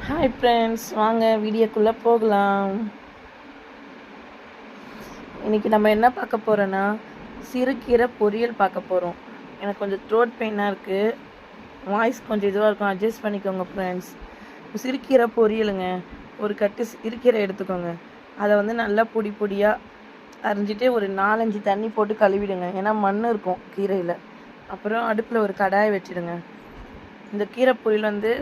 Hi friends, வாங்க வீடியோக்குள்ளே போகலாம். இன்றைக்கி நம்ம என்ன பார்க்க போகிறோன்னா, சிறுகீரை பொரியல் பார்க்க போகிறோம். எனக்கு கொஞ்சம் த்ரோட் பெயினாக இருக்குது, வாய்ஸ் கொஞ்சம் இதுவாக இருக்கும், அட்ஜஸ்ட் பண்ணிக்கோங்க ஃப்ரெண்ட்ஸ். சிறுகீரை பொரியலுங்க. ஒரு கட்டு சிறுகீரை எடுத்துக்கோங்க. அதை வந்து நல்லா பொடி பொடியாக அரிஞ்சிட்டு ஒரு 4-5 தண்ணி போட்டு கழுவிடுங்க. ஏன்னா மண் இருக்கும் கீரையில். அப்புறம் அடுப்பில் ஒரு கடாயை வச்சுடுங்க. இந்த கீரை பொரியல் வந்து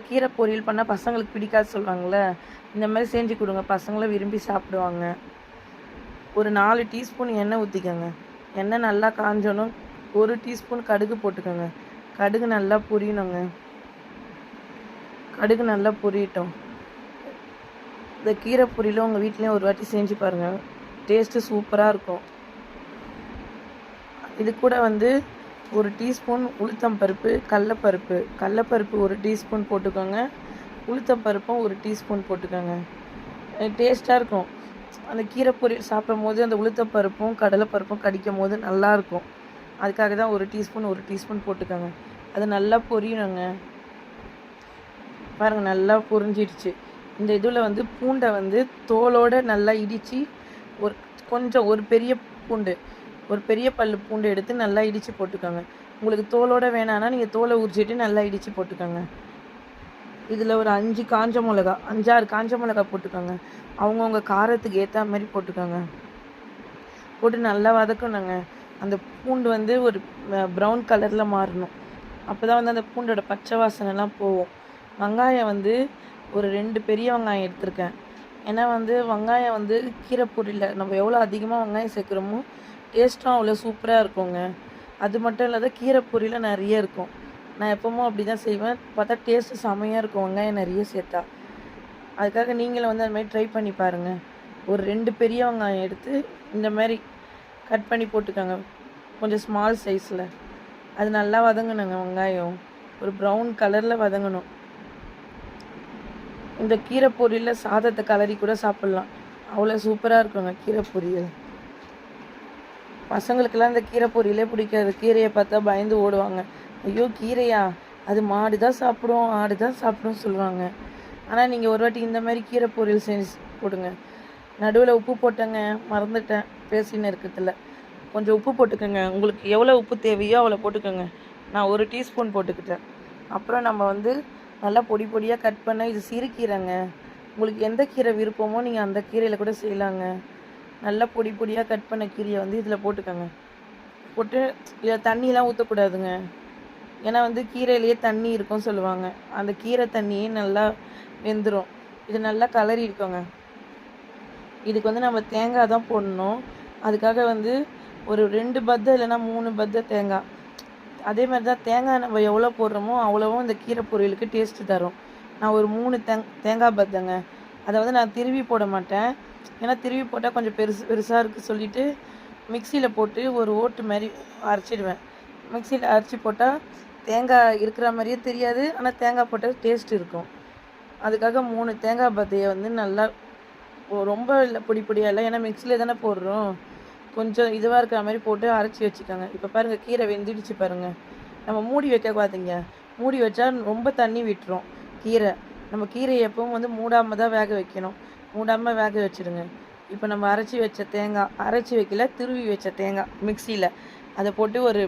கீரை பொரியல் பண்ணால் பசங்களுக்கு பிடிக்காது சொல்லுவாங்கள்ல, இந்த மாதிரி செஞ்சு கொடுங்க, பசங்களும் விரும்பி சாப்பிடுவாங்க. ஒரு 4 டீஸ்பூன் எண்ணெய் ஊற்றிக்கோங்க. எண்ணெய் நல்லா காஞ்சோன்னு 1 டீஸ்பூன் கடுகு போட்டுக்கோங்க. கடுகு நல்லா பொரியணுங்க. கடுகு நல்லா பொரியட்டும். இந்த கீரை பொரியலும் உங்கள் வீட்லேயும் ஒரு வாட்டி செஞ்சு பாருங்கள், டேஸ்ட்டு சூப்பராக இருக்கும். இது கூட வந்து 1 டீஸ்பூன் உளுத்தம்பருப்பு, கடலப்பருப்பு 1 டீஸ்பூன் போட்டுக்கோங்க. உளுத்தம்பருப்பும் 1 டீஸ்பூன் போட்டுக்கோங்க. டேஸ்ட்டாக இருக்கும். அந்த கீரை பொரியல் சாப்பிடும் போது அந்த உளுத்தம்பருப்பும் கடலைப்பருப்பும் கடிக்கும் போது நல்லாயிருக்கும். அதுக்காக தான் 1 டீஸ்பூன் போட்டுக்கோங்க. அது நல்லா பொரியணுங்க. பாருங்கள், நல்லா பொரிஞ்சிடுச்சு. இந்த இதில் வந்து பூண்டை வந்து தோலோடு நல்லா இடித்து ஒரு பெரிய பல்லு பூண்டு எடுத்து நல்லா இடித்து போட்டுக்கோங்க. உங்களுக்கு தோலோடு வேணான்னா நீங்கள் தோலை உரிச்சிட்டு நல்லா இடித்து போட்டுக்கோங்க. இதில் ஒரு 5-6 காஞ்ச மிளகா போட்டுக்கோங்க. அவங்கவுங்க காரத்துக்கு ஏற்ற மாதிரி போட்டுக்கோங்க. போட்டு நல்லா வதக்கணுங்க. அந்த பூண்டு வந்து ஒரு ப்ரௌன் கலரில் மாறணும். அப்போ தான் வந்து அந்த பூண்டோட பச்சை வாசனைலாம் போகும். வெங்காயம் வந்து ஒரு 2 பெரிய வெங்காயம் எடுத்திருக்கேன். ஏன்னா வந்து வெங்காயம் வந்து கீரை பொரியலில் நம்ம எவ்வளோ அதிகமாக வெங்காயம் சேர்க்குறோமோ டேஸ்ட்டும் அவ்வளோ சூப்பராக இருக்குங்க. அது மட்டும் இல்லாத கீரை பொரியல் நிறைய இருக்கும். நான் எப்போவும் அப்படி தான் செய்வேன். பார்த்தா டேஸ்ட்டு செமையாக இருக்கும் வெங்காயம் நிறைய சேர்த்தா. அதுக்காக நீங்களும் வந்து அது மாதிரி ட்ரை பண்ணி பாருங்கள். ஒரு 2 பெரிய வெங்காயம் எடுத்து இந்த மாதிரி கட் பண்ணி போட்டுக்கோங்க, கொஞ்சம் ஸ்மால் சைஸில். அது நல்லா வதங்கணுங்க. வெங்காயம் ஒரு ப்ரௌன் கலரில் வதங்கணும். இந்த கீரை பொரியலில் சாதத்தை கலரி கூட சாப்பிட்லாம், அவ்வளோ சூப்பராக இருக்குங்க கீரை பொரியல். பசங்களுக்கெல்லாம் இந்த கீரை பொரியலே பிடிக்காது. கீரையை பார்த்தா பயந்து ஓடுவாங்க. ஐயோ கீரையா, அது மாடு தான் சாப்பிடும், ஆடு தான் சாப்பிடும் சொல்லுவாங்க. ஆனால் நீங்கள் ஒரு வாட்டி இந்த மாதிரி கீரை பொரியல் செஞ்சு போடுங்க. நடுவில் உப்பு போட்டேங்க, மறந்துட்டேன் பேசின்னு இருக்கிறதுல. கொஞ்சம் உப்பு போட்டுக்கோங்க. உங்களுக்கு எவ்வளோ உப்பு தேவையோ அவ்வளோ போட்டுக்கோங்க. நான் 1 டீஸ்பூன் போட்டுக்கிட்டேன். அப்புறம் நம்ம வந்து நல்லா பொடி பொடியாக கட் பண்ண, இது சிறுகீரைங்க. உங்களுக்கு எந்த கீரை விருப்பமோ நீங்கள் அந்த கீரையில் கூட செய்யலாங்க. நல்லா பொடி பொடியாக கட் பண்ண கீரையை வந்து இதில் போட்டுக்கோங்க. போட்டு இதில் தண்ணியெலாம் ஊற்றக்கூடாதுங்க. ஏன்னா வந்து கீரையிலேயே தண்ணி இருக்கும்னு சொல்லுவாங்க. அந்த கீரை தண்ணியே நல்லா வெந்துடும். இது நல்லா கலரி இருக்கோங்க. இதுக்கு வந்து நம்ம தேங்காய் தான் போடணும். அதுக்காக வந்து ஒரு 2 பத்தை இல்லைன்னா 3 பத்தை தேங்காய். அதே மாதிரி தான் தேங்காய் நம்ம எவ்வளோ போடுறோமோ அவ்வளோவும் இந்த கீரை பொரியலுக்கு டேஸ்ட்டு தரும். நான் ஒரு 3 தேங்காய் பத்தைங்க. அதை வந்து நான் திருவி போட மாட்டேன். ஏன்னா திருவி போட்டால் கொஞ்சம் பெருசாக இருக்குது சொல்லிவிட்டு மிக்சியில் போட்டு ஒரு ஓட்டு மாதிரி அரைச்சிடுவேன். மிக்சியில் அரைச்சி போட்டால் தேங்காய் இருக்கிற மாதிரியே தெரியாது, ஆனால் தேங்காய் போட்டால் டேஸ்ட் இருக்கும். அதுக்காக 3 தேங்காய் பத்தையை வந்து நல்லா ரொம்ப இல்லை பொடி பொடியாக இல்லை, ஏன்னா மிக்சியில் தானே போடுறோம், கொஞ்சம் இதுவாக இருக்கிற மாதிரி போட்டு அரைச்சி வச்சுக்கோங்க. இப்போ பாருங்கள், கீரை வெந்துடுச்சு பாருங்கள். நம்ம மூடி வைக்கக்கூடாதுங்க. மூடி வச்சா ரொம்ப தண்ணி விட்டுரும் கீரை. நம்ம கீரையை எப்பவும் வந்து மூடாமல் தான் வேக வைக்கணும். மூடாமல் வேக வச்சுடுங்க. இப்போ நம்ம அரைச்சி வைக்கல, துருவி வச்ச தேங்காய் மிக்சியில் அதை போட்டு ஒரு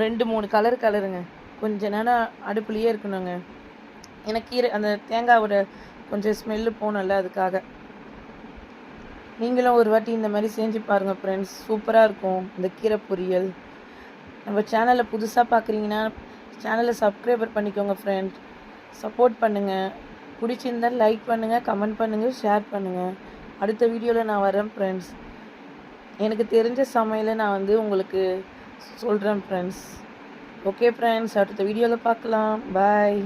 2-3 கலருங்க. கொஞ்ச நேரம் அடுப்புலையே இருக்கணுங்க. ஏன்னா கீரை அந்த தேங்காயோட கொஞ்சம் ஸ்மெல்லு போகணும்ல, அதுக்காக. நீங்களும் ஒரு வாட்டி இந்த மாதிரி செஞ்சு பாருங்கள் ஃப்ரெண்ட்ஸ், சூப்பராக இருக்கும் இந்த கீரை பொரியல். நம்ம சேனலை புதுசாக பார்க்குறீங்கன்னா சேனலை சப்ஸ்கிரைபர் பண்ணிக்கோங்க ஃப்ரெண்ட்ஸ். சப்போர்ட் பண்ணுங்கள். பிடிச்சிருந்தால் லைக் பண்ணுங்கள், கமெண்ட் பண்ணுங்கள், ஷேர் பண்ணுங்கள். அடுத்த வீடியோவில் நான் வரேன் ஃப்ரெண்ட்ஸ். எனக்கு தெரிஞ்ச சமையலை நான் வந்து உங்களுக்கு சொல்கிறேன் ஃப்ரெண்ட்ஸ். ஓகே ஃப்ரெண்ட்ஸ், அடுத்த வீடியோவில் பார்க்கலாம். பாய்.